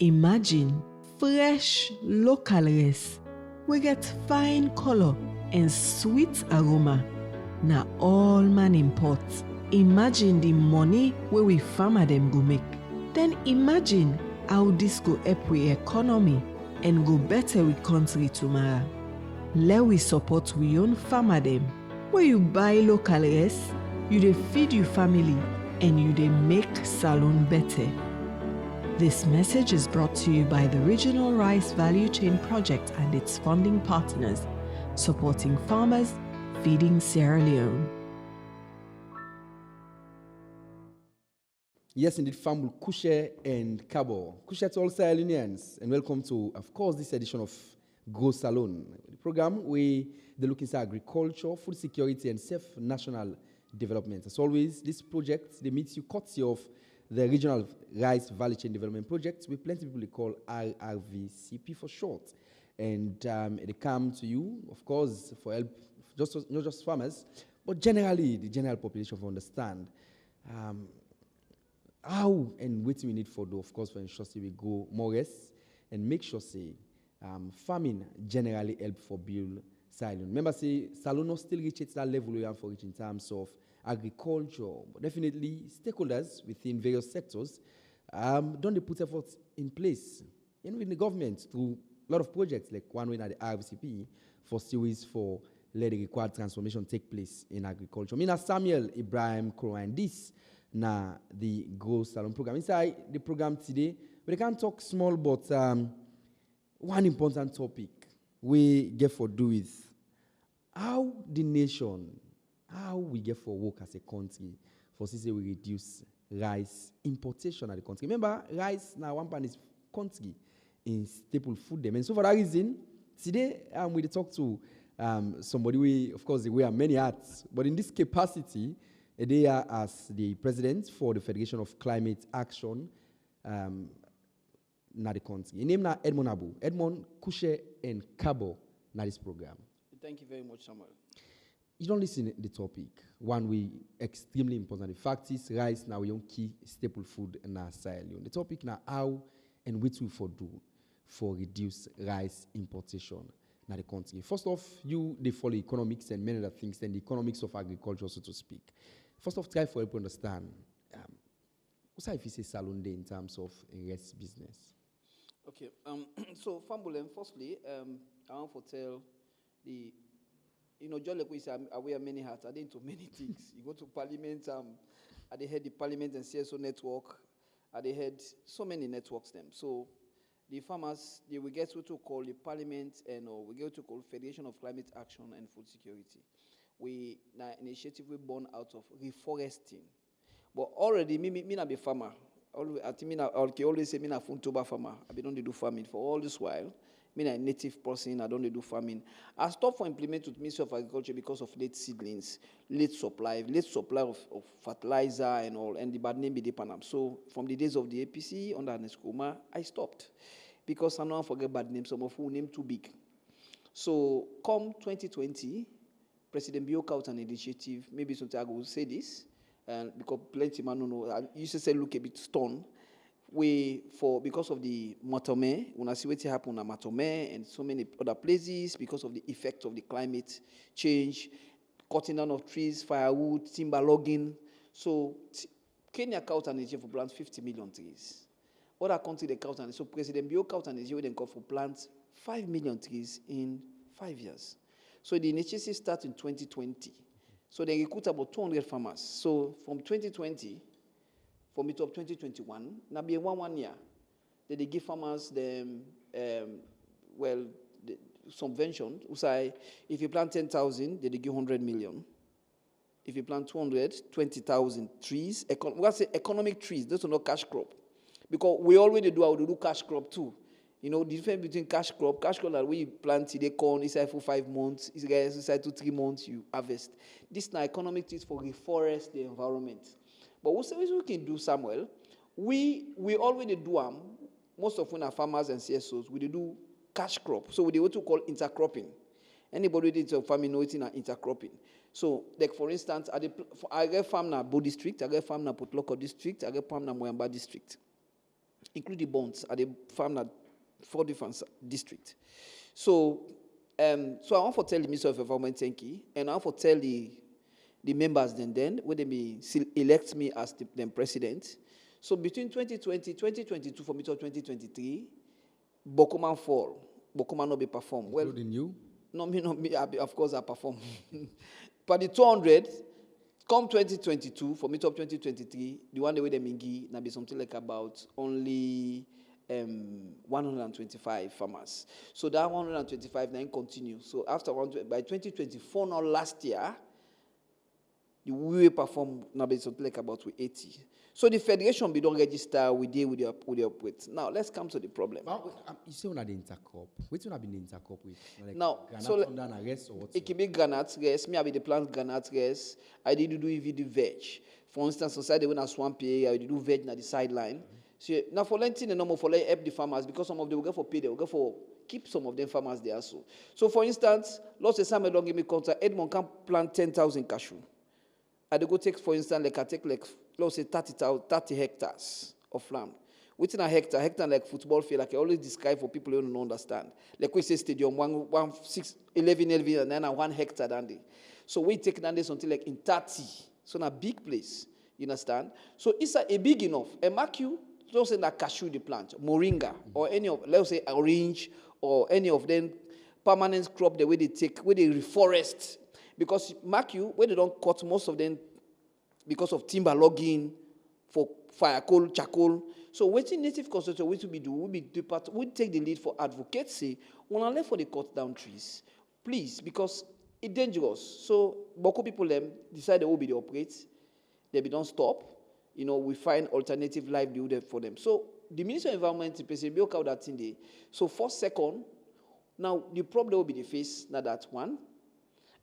Imagine fresh local rice. We get fine color and sweet aroma. Na all man import. Imagine the money where we farmer them go make. Then imagine how this go help we economy and go better with country tomorrow. Let we support we own farmer them. Where you buy local rice, you dey feed your family and you dey make Salone better. This message is brought to you by the Regional Rice Value Chain Project and its funding partners, supporting farmers, feeding Sierra Leone. Yes, indeed, Famble Kushe and Cabo. Kushe to all Sierra Leoneans, and welcome to, of course, this edition of Go Salone. The program where they look into agriculture, food security, and safe national development. As always, this project, they meet you courtesy of the Regional Rice Value Chain Development Project, with plenty of people they call RRVCP for short. And they come to you, of course, for help, not just farmers, but generally the general population to understand how and what we need for do, of course, for ensure we go more rest and make sure say farming generally help for build Salone. Remember, say Salone still reaches that level we have for reach in terms of agriculture, but definitely stakeholders within various sectors don't they put efforts in place, and with the government through a lot of projects like one way at the RVCP for series for let the required transformation take place in agriculture. Mina Samuel Ibrahim Korowan, this na the Go Salone program. Inside the program today, we can talk small, but one important topic we get for do with how the nation, how we get for work as a country for say we reduce rice importation at the country. Remember, rice now one pan is country in staple food them. And so for that reason, today we talk to somebody we, of course, they wear many hats, but in this capacity, they are as the president for the Federation of Climate Action na the country. His name na Edmond Abu. Edmond Kushe and Cabo na this program. Thank you very much, Samuel. You don't listen to the topic. One way extremely important. The fact is rice now your key staple food in our Sierra Leone. The topic now how and what we for do for reduce rice importation in the country. First off, they follow economics and many other things, and the economics of agriculture, so to speak. First off, try for help understand what's if you say Salone Day in terms of rice business. Okay. So Fambulen, firstly, I want to tell the John like we say, I wear many hats. I did into many things. You go to Parliament. I they head the Parliament and CSO network. I they had so many networks them. So the farmers they will get what to call the Parliament and we get what to call Federation of Climate Action and Food Security. We na initiative we born out of reforesting. But already me not be farmer. I think me always say me na funtoba farmer. I be don't do farming for all this while. Me a native person, I don't do farming. I stopped for implement with Ministry of Agriculture because of late seedlings, late supply of fertilizer and all, and the bad name be the Panam. So from the days of the APC under Neskuma, I stopped because I don't forget bad names. Some of who name too big. So come 2020, President Biok out an initiative. Maybe sometimes I will say this, because plenty man don't know. I used to say look a bit stone. Because of the Matome, when I see what happened at Matome and so many other places, because of the effect of the climate change, cutting down of trees, firewood, timber logging. So Kenya count and Nigeria for plant 50 million trees. Other countries they count and so President Bio count and Nigeria then call for plant 5 million trees in 5 years. So the initiative started in 2020. So they recruit about 200 farmers. So from 2020. For mid of 2021, now be 1 year, they give farmers them subvention. Say if you plant 10,000, they give 100 million. If you plant 220,000 trees, what's the economic trees? Those are not cash crop, because we already do cash crop too. You know the difference between cash crop that we plant today corn inside for 5 months, inside to 3 months you harvest. This now economic trees for reforest the environment. But what we can do, Samuel, we already do most of when our farmers and CSOs, we do cash crop. So we do what we call intercropping. Anybody who did farming knows it's intercropping. So, like for instance, I get farm na Bo district, I get farm na Potloko district, I get farm na Moyamba district. including bonds at the farm at 4 different districts. So, so I want to tell the Minister of Environment, thank you, and I want to tell the members then when they be elect me as the president. So between 2020, 2022 for me to 2023, Bokuma fall, Bokuma not be performed. Including you? No, me, of course I perform. But the 200, come 2022, for me to 2023, the one the way they mingi, na be something like about only 125 farmers. So that 125 then continue. So after by 2024, now last year, we will perform now be something like about 80. So the federation be don't register, we deal with the operate. Now let's come to the problem. You say on the intercrop. Which one have been intercrop with? Like now, so it can be granite rice. Me I be the plant granite rice. I did do even the veg. For instance, society when I swampy, I did do veg na the sideline. So now for lentil and normal for like help the farmers because some of them will go for pay, they will go for keep some of them farmers there also. So for instance, lots of some don't give me contract. Edmond can plant 10,000 cashew. I go take, for instance, like I take like, let's say 30 hectares of land. Within a hectare like football field, like I always describe for people who don't understand. Like we say stadium, 11, and then 1 hectare down there. So we take down there something like in 30. So in a big place, you understand? So it's a big enough. And mark you, don't say that cashew the plant, moringa, or any of, let's say orange, or any of them permanent crop, the way they take, where they reforest. Because, mark you, where they don't cut most of them because of timber logging, for fire coal, charcoal. So, what the native consultant will be do, we take the lead for advocacy, when I left for the cut down trees. Please, because it's dangerous. So, Boko people them decide they will be the operate, they be don't stop. You know, we find alternative livelihood for them. So, the Minister of Environment, be okay that thing there. So, first, second, now the problem will be the face, now that one.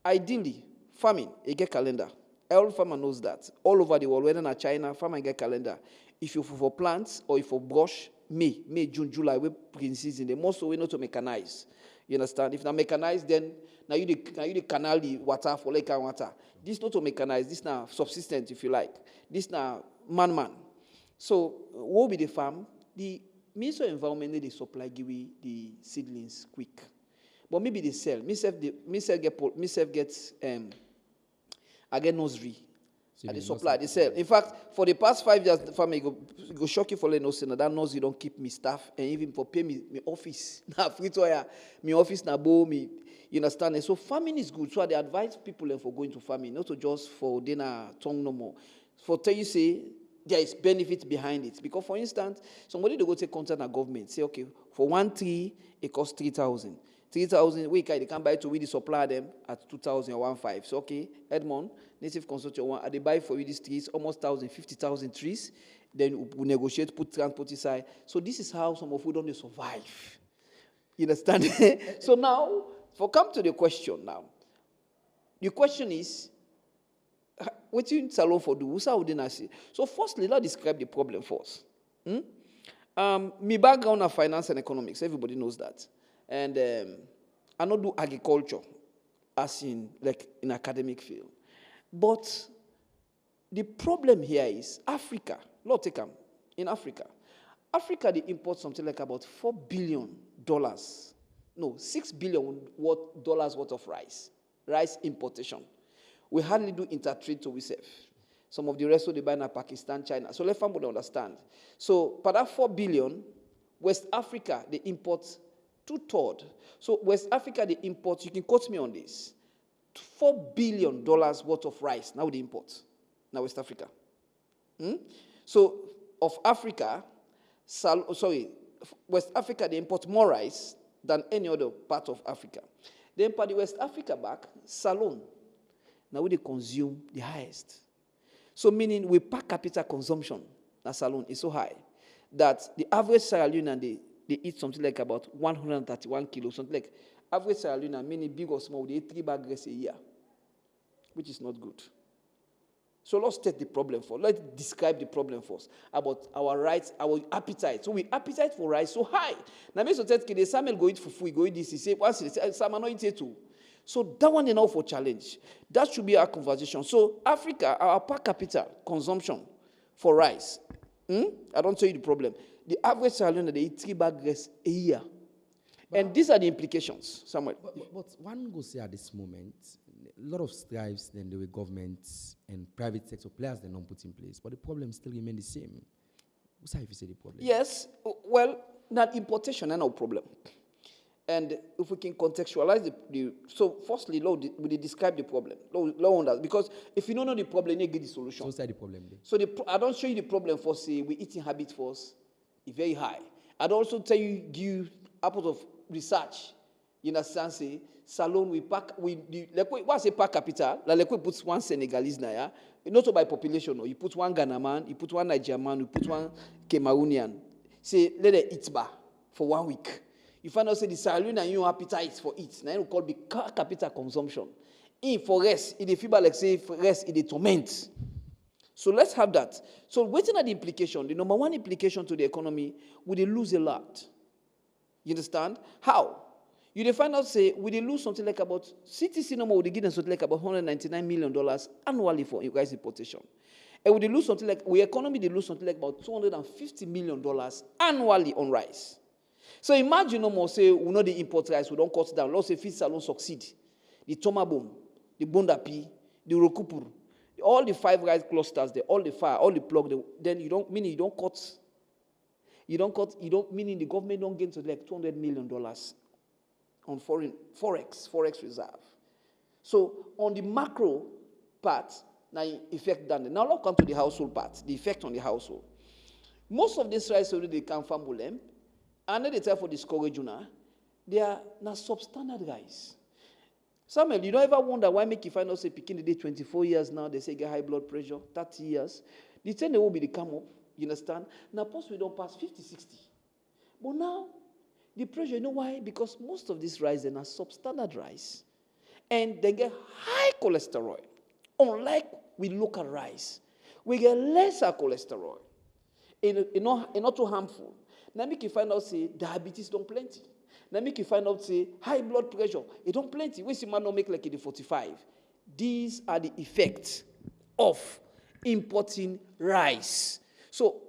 Ideally, farming, you get calendar. Every farmer knows that. All over the world, whether in China, farmer get calendar. If you for plants or if for brush, May, June, July, we in season. The most we know to mechanize. You understand? If not mechanize, then now you the canal the water for lake and water. This not to mechanize. This now subsistent, if you like. This now man. So what will be the farm? The Minister of Environment they supply give the seedlings quick. But maybe they sell. Myself gets I get nursery. And they supply, they sell. In fact, for the past 5 years, the family go shock you for letting us know that nursery don't keep me staff and even for pay me office. Now free to me office na bo me. You understand? And so farming is good. So I advise people for going to farming, not to just for dinner tongue no more. For tell you say there is benefit behind it. Because for instance, somebody to go take contact at government, say, okay, for 1 tree, it costs 3,000. 3,000, they can buy to we supply them at 2,000 or 1,500. So, okay, Edmond, native consortium, they buy for you these trees, almost 50,000 trees. Then we negotiate, put transport aside. So, this is how some of you don't survive. You understand? So, now, come to the question now. The question is, what you Salone for do? So, firstly, let's describe the problem first. My background is finance and economics. Everybody knows that. And I don't do agriculture as in like in academic field. But the problem here is Africa. Lord take them. In Africa, they import something like about $4 billion. No, $6 billion dollars worth of rice importation. We hardly do intertrade to ourselves. Some of the rest of the buy in Pakistan, China. So let family understand. So, for that $4 billion, West Africa, they import 2/3. So West Africa, they import, you can quote me on this, $4 billion worth of rice, now they import, now West Africa. So of Africa, West Africa, they import more rice than any other part of Africa. Then for the West Africa back, Salone, now they consume the highest. So meaning we per capita consumption, that Salone is so high, that the average Sierra Leonean, they eat something like about 131 kilos, something like average Sierra Leonean, meaning big or small, they eat 3 bags rice a year, which is not good. So let's take the problem first. Let's describe the problem first about our rights, our appetite. So we appetite for rice so high. Now, me so tell the Samuel go eat fufu, go eat this. He say once he say Samuel no eat it too. So that one enough for challenge. That should be our conversation. So Africa, our per capita consumption for rice. I don't tell you the problem. The average Salone, they eat 3 bag rice a year. And these are the implications, Samuel. But one goes say at this moment, a lot of strives then the way governments and private sector players they don't put in place, but the problem still remain the same. What's how if you say the problem? Yes, well, not importation, no problem. And if we can contextualize so firstly, we describe the problem. Law on because if you don't know the problem, you get the solution. So what's the problem then? So I don't show you the problem for say we eating habit first, it's very high. I'd also tell you, give output of research. You understand? Say Salone what's a per capita? Like we put one Senegalese now, yeah? Not by population. No. You put one Ghana man, you put one Nigerian man, you put one Cameroonian. Say let them eat bar for 1 week. You find out say the Salone and your appetite for it. Now you call the per capita consumption. In for rest, it the fever like say for rest, it the torment. So let's have that. So waiting at the implication, the number one implication to the economy, would they lose a lot? You understand? How? You find out, say, would they lose something like about, CTC number would give them something like about $199 million annually for rice importation. And would they lose something like, we economy, they lose something like about $250 million annually on rice. So imagine no more, say, we know the import rice, we don't cut down. Let's say Feed Salone succeed. The Tomabom, the Bondapi, the Rokupur, all the 5 rice clusters, all the fire, all the plug, then you don't, meaning you don't cut, meaning the government don't gain to like $200 million on forex reserve. So on the macro part, now effect done. Now let's come to the household part, the effect on the household. Most of these rice already come from Bulem, and then they try for discourage you now. They are now substandard rice. Samuel, you don't ever wonder why make you find out say picking the day 24 years now, they say get high blood pressure, 30 years. The time they will be the come up, you understand? Now post we don't pass 50, 60. But now, the pressure, you know why? Because most of these rice are substandard rice. And they get high cholesterol. Unlike with local rice, we get lesser cholesterol. It's not too harmful. Now make you find out, say, diabetes don't plenty. Now make you find out, say, high blood pressure, it don't plenty. We see man not make like it 45. These are the effects of importing rice. So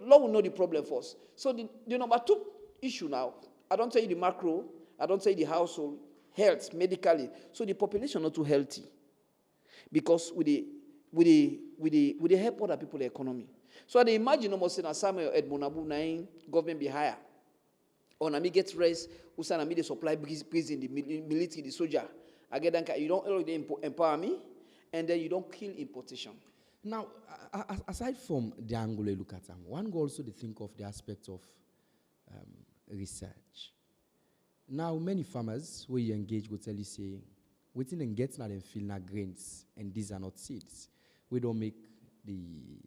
now we know the problem first. So the number 2 issue now, I don't tell you the macro, I don't tell you the household, health, medically. So the population not too healthy. Because with the help other people the economy. So I imagine almost in a Samuel Edmonabu 9 government be higher. Or na me get raised, usa na me the supply prison, the military, the soldier. I get that you don't already empower me, and then you don't kill importation. Now, aside from the angle you look at them, one go also to think of the aspect of research. Now, many farmers where you engage will tell you say, waiting and getting at them feel na grains, and these are not seeds. We don't make the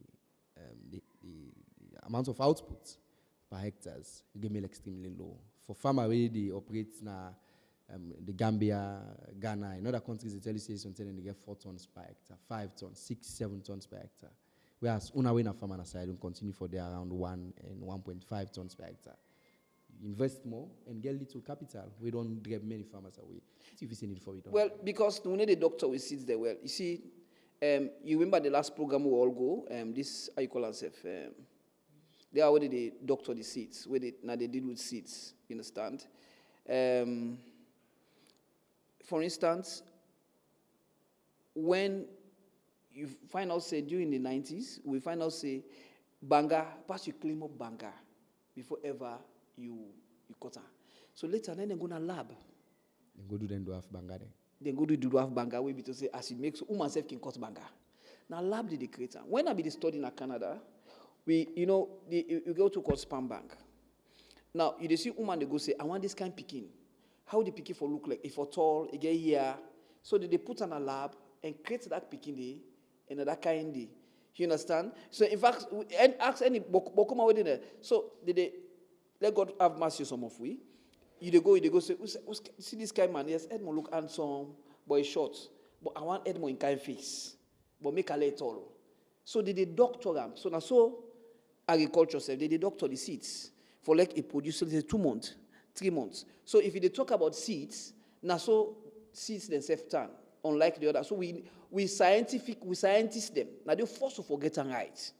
amount of output per hectares, it give me extremely low. For farmer where they operate na the Gambia, Ghana, in other countries they tell you say something and they get 4 tons per hectare, 5 tons, 6, 7 tons per hectare. Whereas una way na farmer side will continue for there around 1 and 1.5 tons per hectare. You invest more and get little capital. We don't drive many farmers away. See if you see it for it. Well, because we need a doctor who sits there well. You see, you remember the last program we all go, this, how you call ourselves, they are already the doctor the seats, where now they deal with seats, you understand? For instance, when you find out, say, during the 90s, we find out, say, Banga, pass you claim up Banga before ever you cut her. So later, then they go to lab. They go do them do have Banga then. Then go do have Banga, we be to say, as it makes, who myself can cut Banga. Now lab did the creator. When I be studying in Canada, you go to called spam bank. Now, you see woman, they go say, I want this kind of picking. How the picking for look like? If for tall, it get here. So they put on a lab and create that picking day and that kind day. You understand? So in fact, and ask any bokuma within there. So they let God have mercy some of we. You go say, see this kind man, yes, Edmond look handsome, but he's short. But I want Edmond in kind face. But make a late all. So they doctor them. So now so agriculture said they doctor the seeds for like a producer 2 months, 3 months. So if they talk about seeds, now so seeds themselves turn, unlike the other. So we scientists them. Now they force to forget and right.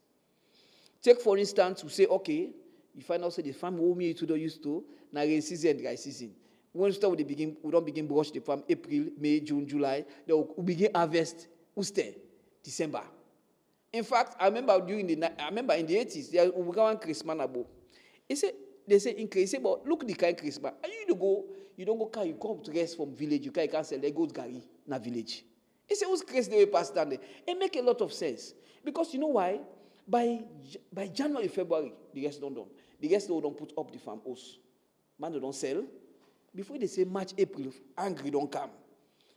Take for instance, we say, okay, You find out say the farm who me to do used to na rain season and dry season. When we start with we don't begin brush the farm April, May, June, July. Then we begin harvest December. In fact, I remember in the 80s, there was one Christmas abo. They say increase, but look the kind of Christmas. And you don't go car, you come to rest from village, you can't sell the goat gari na village. Who's crazy the way past that? It make a lot of sense. Because you know why? By January, February, the rest don't done. The rest don't put up the farm house. Man, they don't sell. Before they say March, April, angry don't come.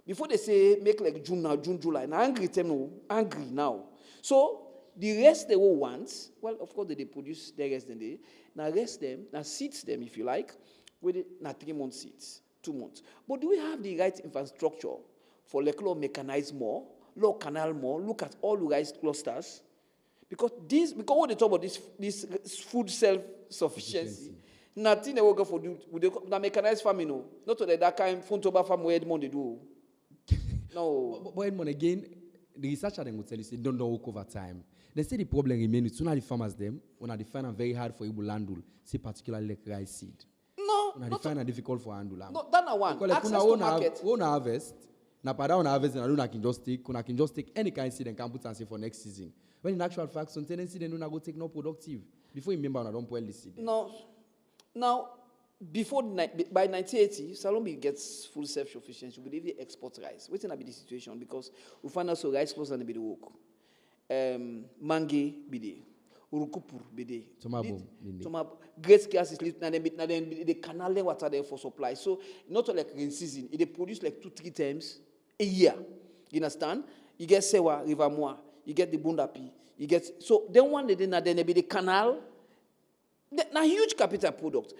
Before they say make like June now, June, July, now angry now. So the rest they will want, well, of course they produce the rest then they now rest them, now seeds them if you like, with it now 3 months seeds, 2 months. But do we have the right infrastructure for like law mechanize more, law canal more, look at all the rice clusters? Because when they talk about this food self-sufficiency, nothing they will go for do the mechanized farming, no. Not to that kind of Fontoba farm where Edmond they do. No. But Edmond, again, the researcher then will tell you, say, don't work over time. They say the problem remains, sooner the farmers them, when they find it very hard for Ibu landul, say particularly like rice seed. No. When they find it difficult for handle. No, that's not one. Because Access to market. When harvest, na pada on harvest, and I can just take any kind of seed and can put and say for next season. When in actual fact, some tendency they don't go take no productive. Before you remember, I don't spoil the seed. No. Now, by 1980, Salone gets full self-sufficiency. We believe they export rice. What's going to be the situation? Because we find out so rice close and be the work. Mangi be there. Urukupur be there. Tomabo. Great scarcity. Now the canal water there for supply. So not like rain season. They produce like 2-3 times a year. You understand? You get Sewa, River Moa. You get the Bundapi. You get so then one day then be the canal. Now huge capital project.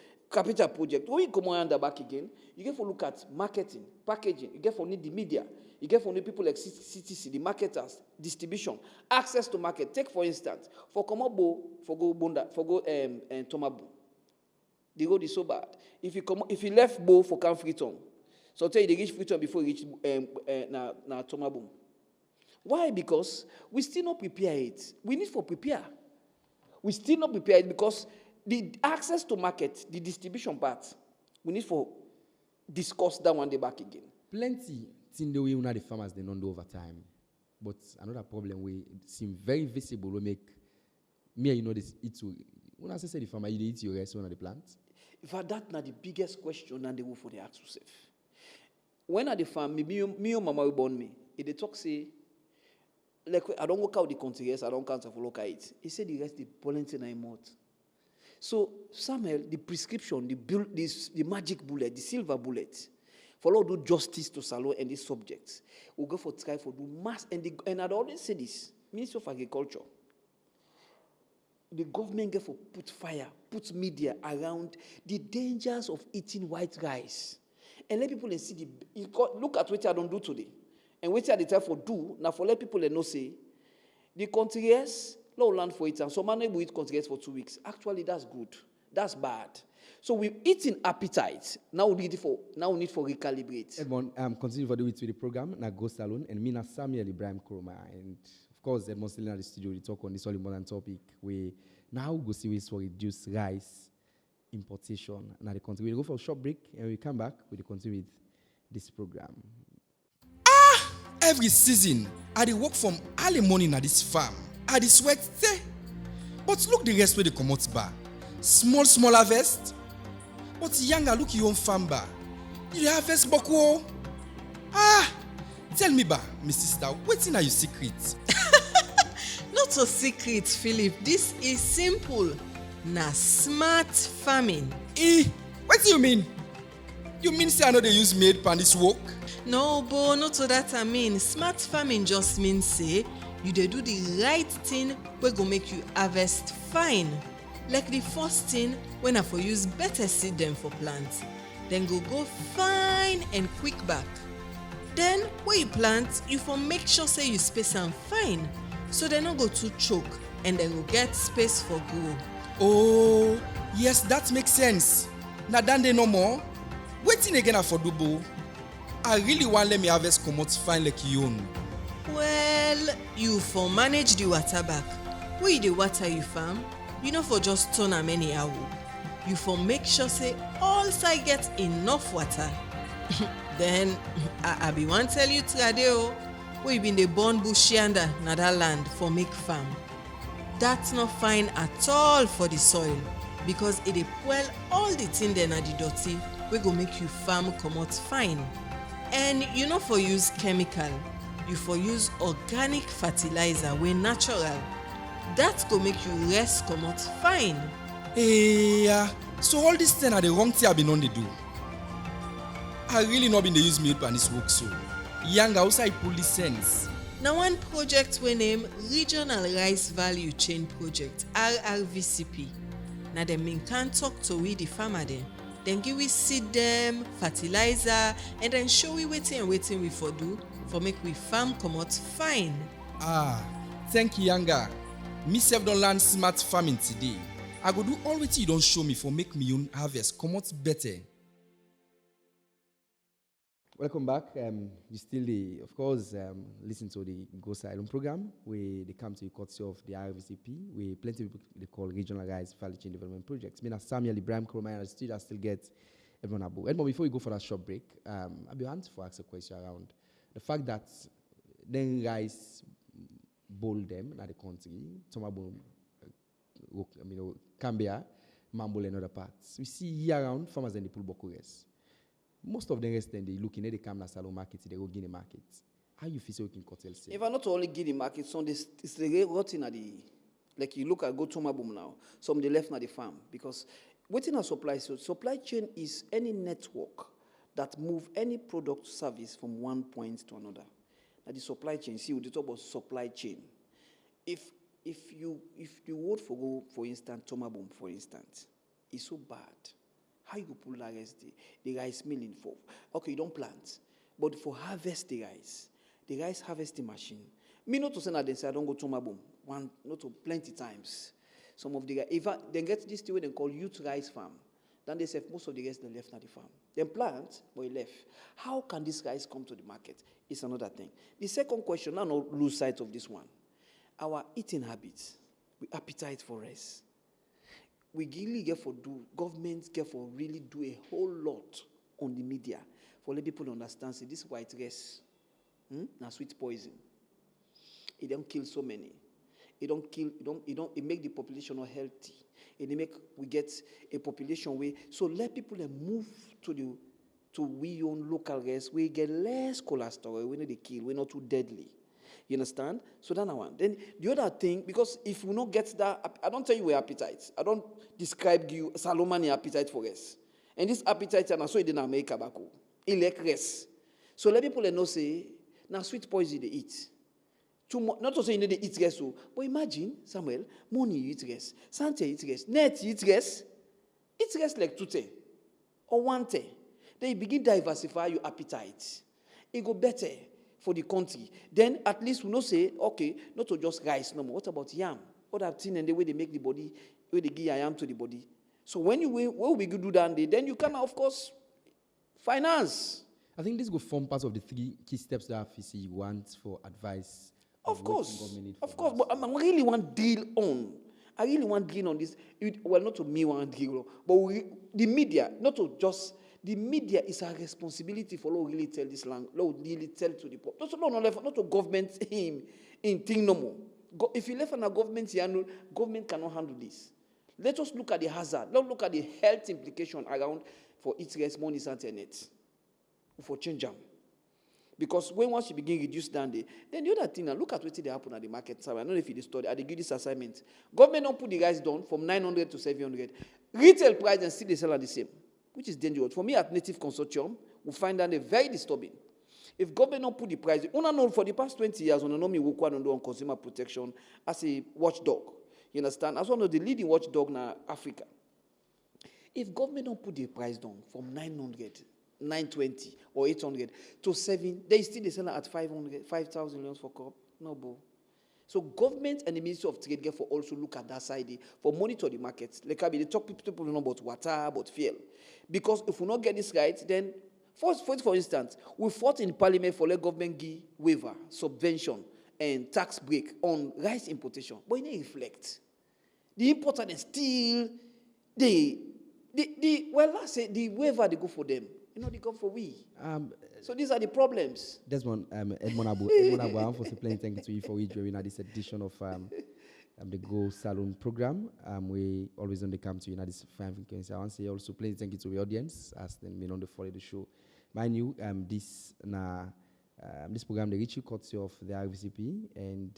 When you come on the back again, you get to look at marketing, packaging. You get to need the media. You get to need people like CTC, the marketers, distribution, access to market. Take for instance, for Komobo, for go Bunda, for go Tomabu. The road is so bad. If you left Bo for Camp Freetown, so tell you they reach Freetown before you reach na Tomabu. Why? Because we still not prepare it. We need to prepare. We still not prepare it because the access to market, the distribution part, we need to discuss that one day back again. Plenty thing the way the farmers they don't do over time. But another problem we seem very visible we make me this it to when I say the farmer you eat your rest one of the plants. In fact, that's not the biggest question and they will for the ask yourself. When at the farm, me and mama will born me, they talk say like I don't work out the country, yes, I don't count for local it. He said the rest the volunteer in month. So Samuel, the prescription, the magic bullet, the silver bullet, for all do justice to Salone and these subjects, we'll go for try for do mass and I'd always say this, Ministry of Agriculture, the government get for put fire, put media around the dangers of eating white rice. And let people see look at what I don't do today. And what I tell for do, now for let people know say, the country yes, low land for it, and so many will eat country for 2 weeks. Actually, that's good. That's bad. So we're eating appetite. Now we need for recalibrate. Edmond, continue for with the program, na go Salone, and me na Samuel Ibrahim Kuroma. And of course, Edmond still in the studio, we talk on this all important topic. We now go see ways for reduce rice importation in the country. We'll go for a short break and we come back, we'll continue with this program. Every season, I dey work from early morning at this farm. I dey sweat there. But look the rest where they come out bar. Small harvest. But younger look your own farm bar. You dey harvest boko. Tell me ba, my sister, what's in your secret? Not a secret, Philip. This is simple. Na smart farming. What do you mean? You mean say I know they use made pan this work? No, Bo, not so that I mean. Smart farming just means say you dey do the right thing wey go make you harvest fine. Like the first thing when I for use better seed them for plants. Then go fine and quick back. Then when you plant, you for make sure say you space am fine. So they no go too choke and then go get space for grow. Oh, yes, that makes sense. Now dan dey no more. Waiting again for double. I really want let me harvest comot fine like you own. Well, you for manage the water back. Where you the water you farm, you know for just turn am anyhow. you for make sure say all side get enough water. Then I be wan tell you trade o, wey you been dey burn bush yanda na that land for make farm. That's not fine at all for the soil because it dey fuel all the thing dem na the dirty wey go make you farm comot fine. And you no for use chemical, you for use organic fertilizer wey natural. That go make you rest comot fine. So all this thing are the wrong thing I been on dey do. I really not been dey use milk and this work so. Young outside pull this sense. Na one project wey name Regional Rice Value Chain Project (RRVCP). Na dem bin can talk to we the farmer dem, then give we seed dem, fertilizer, and then show we wetin we for do for make we farm comot fine. Thank you, Yanga. Me sef don learn smart farming today. I go do all wetin you don show me for make me own harvest comot better. Welcome back. You still, of course, listen to the Go Salone program where they come to you courtesy of the RVCP, where plenty of people they call Regional Rice Value Chain Development Projects. Me and Samuel Ibrahim Kuromaya and the still get everyone aboard. And before we go for that short break, I'll be wanting to ask a question around the fact that then rice bowl them in the country, Tomabo, Cambia, Mambol and other parts. We see year round farmers and the pull bokures. Most of the rest then they look in, they come to Salone market, they go Guinea market. How you feel so you can curtail sale? If I not only Guinea market, some it's the rotten at the, like you look at go to my boom now, some they left at the farm because waiting a supply. So supply chain is any network that move any product service from one point to another. Now the supply chain, see we talk about supply chain. If you would for instance, Tomaboom, for instance, it's so bad. How you pull the rice milling for? Okay, you don't plant, but for harvest the rice harvesting machine. Me not to say that they say I don't go to Tomaboom. One, not to plenty times. Some of the guys, if they get this thing they call youth rice farm, then they say most of the rest they left at the farm. Then plant, but he left. How can this rice come to the market? It's another thing. The second question, now not lose sight of this one. Our eating habits, we appetite for rice. We really get for do, governments get for really do a whole lot on the media for let people understand, say this white rice, now sweet poison. It don't kill so many. It make the population not healthy. We get a population where, so let people move to we own local rice, we get less cholesterol, we know they kill, we're not too deadly. You understand? So that's one. Then the other thing, because if we not get that, I don't tell you appetite. I don't describe you Salomon appetite for rest. And this appetite, and I saw it in America back home. It like rest. So let people know say, now sweet poison they eat. Not to say they eat rest, but imagine, Samuel, money you eat rest, Sante eat rest, net you eat rest. Eat rest like 2 or 1 day. Then you begin diversify your appetite. It go better for the country. Then at least we know say, okay, not to just rice no more. What about yam? What I've seen and the way they make the body, the way they give yam to the body. So when we do that, then you can, of course, finance. I think this will form part of the 3 key steps that FCC wants for advice. Of course, but I really want deal on. I really want deal on this. Well, not to me want deal, but the media, not to just. The media is our responsibility for Lord really tell this language. Lord really tell to the public. Not to government him in thing no more. If you left on a government, government cannot handle this. Let us look at the hazard. Let's look at the health implication around for its rest money internet. For change them. Because once you begin reduce down then the other thing, now look at what they happen at the market. So I don't know if you study, I give this assignment. Government don't put the guys down from 900 to 700. Retail price and still they sell at the same, which is dangerous. For me, at Native Consortium, we find that very disturbing. If government don't put the price, for the past 20 years, we know me work on consumer protection as a watchdog. You understand? As one of the leading watchdog in Africa. If government don't put the price down from 900, 920 or 800 to 7, they sell at 500, 5,000 loans for crop. No, bro. So government and the Ministry of Trade get for also look at that side for monitor the markets. Like they talk people know about water, about fuel. Because if we not get this right, then for instance, we fought in Parliament for let government give waiver, subvention, and tax break on rice importation. But it didn't reflect. The importer still they Let's say the waiver they go for them, they go for we. So these are the problems. Desmond, Edmond Abu, I want to say plenty thank you to you for joining this edition of the Go Salone program. We always on the come to you this fine frequency. I want to say also plenty thank you to the audience as they may not follow the show. Mind you, this program they reach you courtesy of the RVCP, and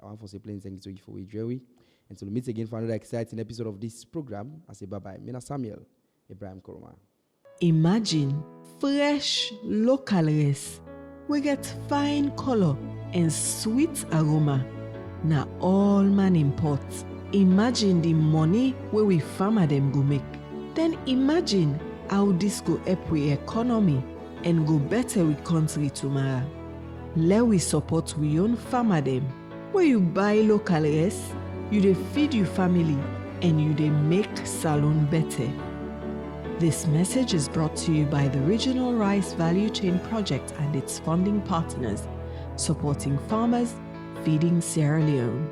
I want to say plenty thank you to you for Joey. And so we'll meet again for another exciting episode of this program. I say bye-bye. Mina Samuel, Ibrahim Koroma. Imagine fresh local rice. We get fine color and sweet aroma. Now all man import. Imagine the money where we farmer them go make. Then imagine how this go help with economy and go better with country tomorrow. Let we support we own farmer them. Where you buy local rice, you dey feed your family and you dey make Salone better. This message is brought to you by the Regional Rice Value Chain Project and its funding partners, supporting farmers, feeding Sierra Leone.